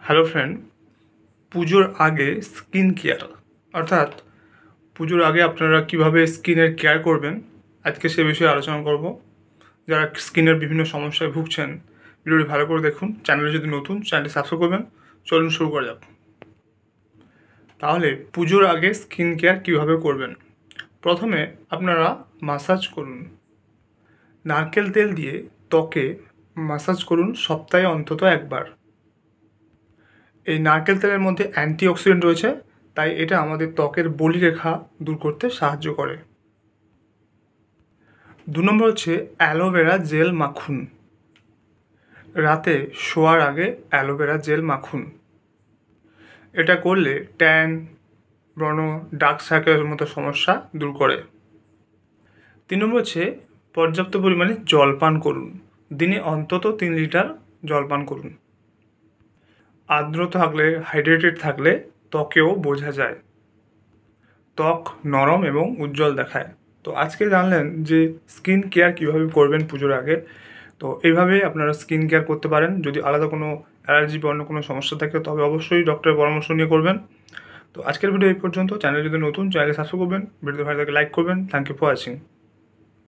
Hello friend, পুজোর আগে skin care অর্থাৎ পুজোর আগে আপনারা কিভাবে স্কিনের কেয়ার করবেন আজকে সে বিষয়ে আলোচনা করব। যারা স্কিনের বিভিন্ন সমস্যায় ভুগছেন ভিডিওটি ভালো করে দেখুন। চ্যানেলে যদি নতুন, চ্যানেলটি সাবস্ক্রাইব করবেন। চলুন শুরু করা যাক। তাহলে পুজোর আগে স্কিন কেয়ার কীভাবে করবেন? প্রথমে আপনারা মাসাজ করুন। নারকেল তেল দিয়ে ত্বকে মাসাজ করুন সপ্তাহে অন্তত একবার। এই নারকেল তেলের মধ্যে অ্যান্টিঅক্সিডেন্ট রয়েছে, তাই এটা আমাদের ত্বকের বলিরেখা দূর করতে সাহায্য করে। 2 নম্বর হচ্ছে অ্যালোভেরা জেল মাখুন। রাতে শোয়ার আগে অ্যালোভেরা জেল মাখুন। এটা করলে ট্যান, ব্রণ, ডার্ক সার্কেলের মতো সমস্যা দূর করে। 3 নম্বর হচ্ছে পর্যাপ্ত পরিমাণে জল পান করুন। দিনে অন্তত 3 লিটার জল পান করুন। আর্দ্র থাকলে, হাইড্রেটেড থাকলে ত্বকেও বোঝা যায়। ত্বক নরম এবং উজ্জ্বল দেখায়। তো আজকে জানলেন যে স্কিন কেয়ার কীভাবে করবেন পুজোর আগে। তো এইভাবে আপনারা স্কিন কেয়ার করতে পারেন। যদি আলাদা কোনো অ্যালার্জি বা অন্য কোনো সমস্যা থাকে তবে অবশ্যই ডক্টরের পরামর্শ নিয়ে করবেন। তো আজকের ভিডিও এই পর্যন্ত। চ্যানেল যদি নতুন, চ্যানেলে সাবস্ক্রাইব করবেন। ভিডিও ভালো লাগে লাইক করবেন। Thank you for watching.